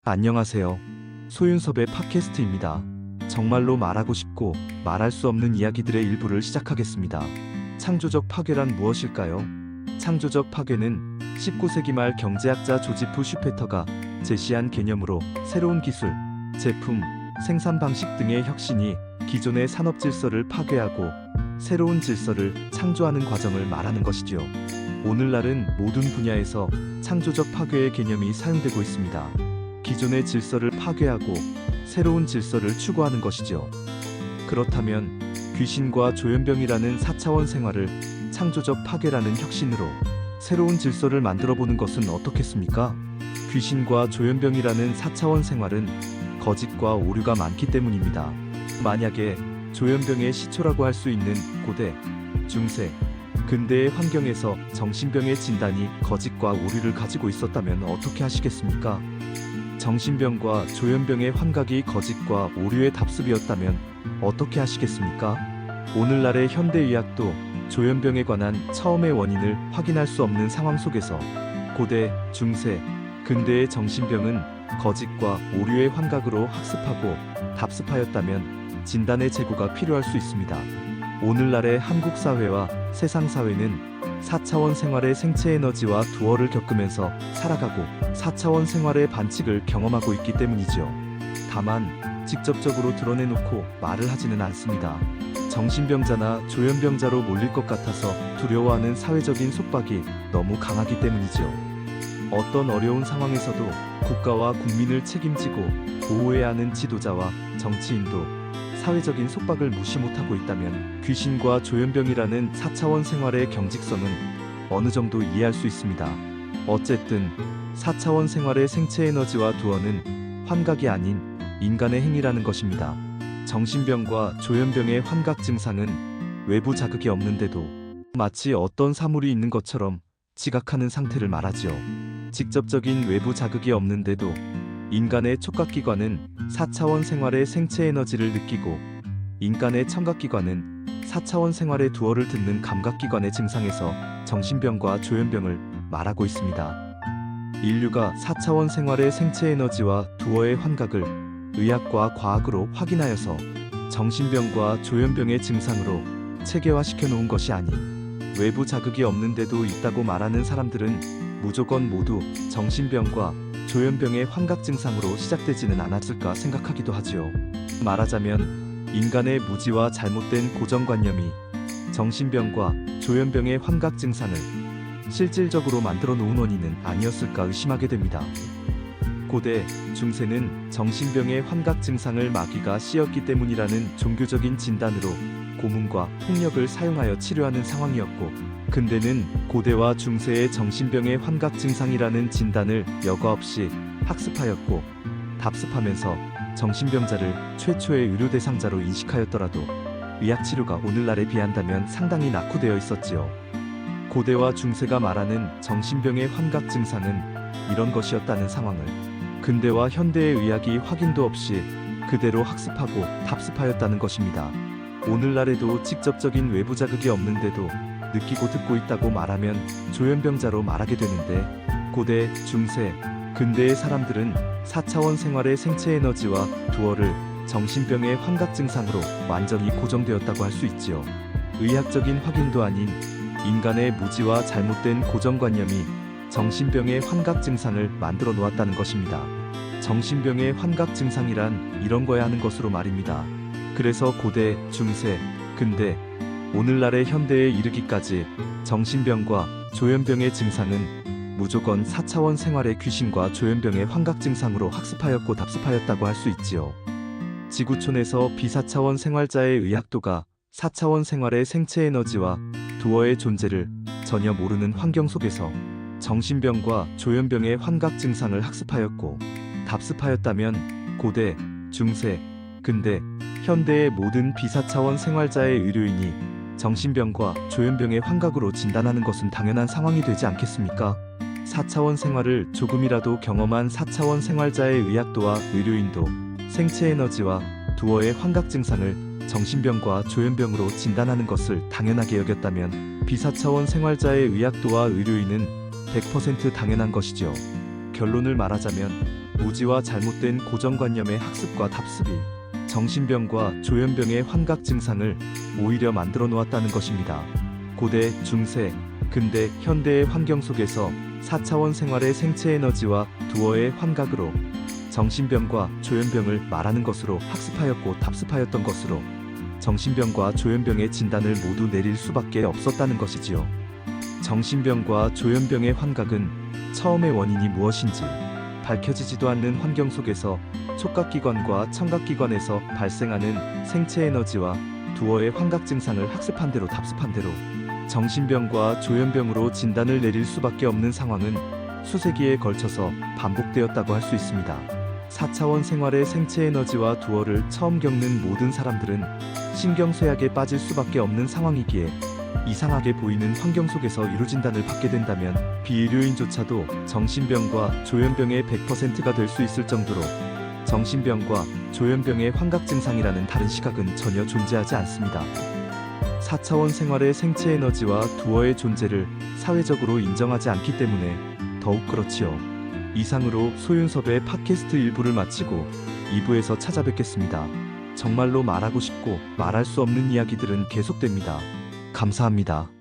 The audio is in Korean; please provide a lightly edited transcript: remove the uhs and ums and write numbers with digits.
안녕하세요. 소윤섭의 팟캐스트입니다. 정말로 말하고 싶고 말할 수 없는 이야기들의 일부를 시작하겠습니다. 창조적 파괴란 무엇일까요? 창조적 파괴는 19세기 말 경제학자 조지프 슈페터가 제시한 개념으로 새로운 기술, 제품, 생산 방식 등의 혁신이 기존의 산업 질서를 파괴하고 새로운 질서를 창조하는 과정을 말하는 것이지요. 오늘날은 모든 분야에서 창조적 파괴의 개념이 사용되고 있습니다. 기존의 질서를 파괴하고 새로운 질서를 추구하는 것이죠. 그렇다면 귀신과 조현병이라는 4차원 생활을 창조적 파괴라는 혁신으로 새로운 질서를 만들어보는 것은 어떻겠습니까? 귀신과 조현병이라는 4차원 생활은 거짓과 오류가 많기 때문입니다. 만약에 조현병의 시초라고 할 수 있는 고대, 중세, 근대의 환경에서 정신병의 진단이 거짓과 오류를 가지고 있었다면 어떻게 하시겠습니까? 정신병과 조현병의 환각이 거짓과 오류의 답습이었다면 어떻게 하시겠습니까? 오늘날의 현대의학도 조현병에 관한 처음의 원인을 확인할 수 없는 상황 속에서 고대, 중세, 근대의 정신병은 거짓과 오류의 환각으로 학습하고 답습하였다면 진단의 제고가 필요할 수 있습니다. 오늘날의 한국 사회와 세상 사회는 4차원 생활의 생체 에너지와 두어를 겪으면서 살아가고 4차원 생활의 반칙을 경험하고 있기 때문이죠. 다만 직접적으로 드러내놓고 말을 하지는 않습니다. 정신병자나 조현병자로 몰릴 것 같아서 두려워하는 사회적인 속박이 너무 강하기 때문이죠. 어떤 어려운 상황에서도 국가와 국민을 책임지고 보호해야 하는 지도자와 정치인도 사회적인 속박을 무시 못하고 있다면 귀신과 조현병이라는 4차원 생활의 경직성은 어느 정도 이해할 수 있습니다. 어쨌든 4차원 생활의 생체 에너지와 두어는 환각이 아닌 인간의 행위라는 것입니다. 정신병과 조현병의 환각 증상은 외부 자극이 없는데도 마치 어떤 사물이 있는 것처럼 지각하는 상태를 말하지요. 직접적인 외부 자극이 없는데도 인간의 촉각기관은 4차원 생활의 생체 에너지를 느끼고 인간의 청각기관은 4차원 생활의 두어를 듣는 감각기관의 증상에서 정신병과 조현병을 말하고 있습니다. 인류가 4차원 생활의 생체 에너지와 두어의 환각을 의학과 과학으로 확인하여서 정신병과 조현병의 증상으로 체계화시켜 놓은 것이 아닌 외부 자극이 없는데도 있다고 말하는 사람들은 무조건 모두 정신병과 조현병의 환각 증상으로 시작되지는 않았을까 생각하기도 하지요. 말하자면 인간의 무지와 잘못된 고정관념이 정신병과 조현병의 환각 증상을 실질적으로 만들어 놓은 원인은 아니었을까 의심하게 됩니다. 고대, 중세는 정신병의 환각 증상을 마귀가 씌었기 때문이라는 종교적인 진단으로 고문과 폭력을 사용하여 치료하는 상황이었고, 근대는 고대와 중세의 정신병의 환각 증상이라는 진단을 여과 없이 학습하였고 답습하면서 정신병자를 최초의 의료 대상자로 인식하였더라도 의학 치료가 오늘날에 비한다면 상당히 낙후되어 있었지요. 고대와 중세가 말하는 정신병의 환각 증상은 이런 것이었다는 상황을 근대와 현대의 의학이 확인도 없이 그대로 학습하고 답습하였다는 것입니다. 오늘날에도 직접적인 외부 자극이 없는데도 느끼고 듣고 있다고 말하면 조현병자로 말하게 되는데, 고대, 중세, 근대의 사람들은 4차원 생활의 생체 에너지와 두어를 정신병의 환각 증상으로 완전히 고정되었다고 할 수 있지요. 의학적인 확인도 아닌 인간의 무지와 잘못된 고정관념이 정신병의 환각 증상을 만들어 놓았다는 것입니다. 정신병의 환각 증상이란 이런 거야 하는 것으로 말입니다. 그래서 고대, 중세, 근대, 오늘날의 현대에 이르기까지 정신병과 조현병의 증상은 무조건 4차원 생활의 귀신과 조현병의 환각 증상으로 학습하였고 답습하였다고 할 수 있지요. 지구촌에서 비사차원 생활자의 의학도가 4차원 생활의 생체 에너지와 두어의 존재를 전혀 모르는 환경 속에서 정신병과 조현병의 환각 증상을 학습하였고 답습하였다면 고대, 중세, 근대, 현대의 모든 비사차원 생활자의 의료인이 정신병과 조현병의 환각으로 진단하는 것은 당연한 상황이 되지 않겠습니까? 4차원 생활을 조금이라도 경험한 4차원 생활자의 의학도와 의료인도 생체 에너지와 두어의 환각 증상을 정신병과 조현병으로 진단하는 것을 당연하게 여겼다면 비사차원 생활자의 의학도와 의료인은 100% 당연한 것이지요. 결론을 말하자면 무지와 잘못된 고정관념의 학습과 답습이 정신병과 조현병의 환각 증상을 오히려 만들어 놓았다는 것입니다. 고대, 중세, 근대, 현대의 환경 속에서 4차원 생활의 생체 에너지와 두어의 환각으로 정신병과 조현병을 말하는 것으로 학습하였고 답습하였던 것으로 정신병과 조현병의 진단을 모두 내릴 수밖에 없었다는 것이지요. 정신병과 조현병의 환각은 처음의 원인이 무엇인지 밝혀지지도 않는 환경 속에서 촉각기관과 청각기관에서 발생하는 생체 에너지와 두어의 환각 증상을 학습한 대로 답습한 대로 정신병과 조현병으로 진단을 내릴 수밖에 없는 상황은 수세기에 걸쳐서 반복되었다고 할 수 있습니다. 4차원 생활의 생체 에너지와 두어를 처음 겪는 모든 사람들은 신경쇠약에 빠질 수밖에 없는 상황이기에 이상하게 보이는 환경 속에서 이루 진단을 받게 된다면 비의료인조차도 정신병과 조현병의 100%가 될 수 있을 정도로 정신병과 조현병의 환각 증상이라는 다른 시각은 전혀 존재하지 않습니다. 4차원 생활의 생체 에너지와 두어의 존재를 사회적으로 인정하지 않기 때문에 더욱 그렇지요. 이상으로 소윤섭의 팟캐스트 1부를 마치고 2부에서 찾아뵙겠습니다. 정말로 말하고 싶고 말할 수 없는 이야기들은 계속됩니다. 감사합니다.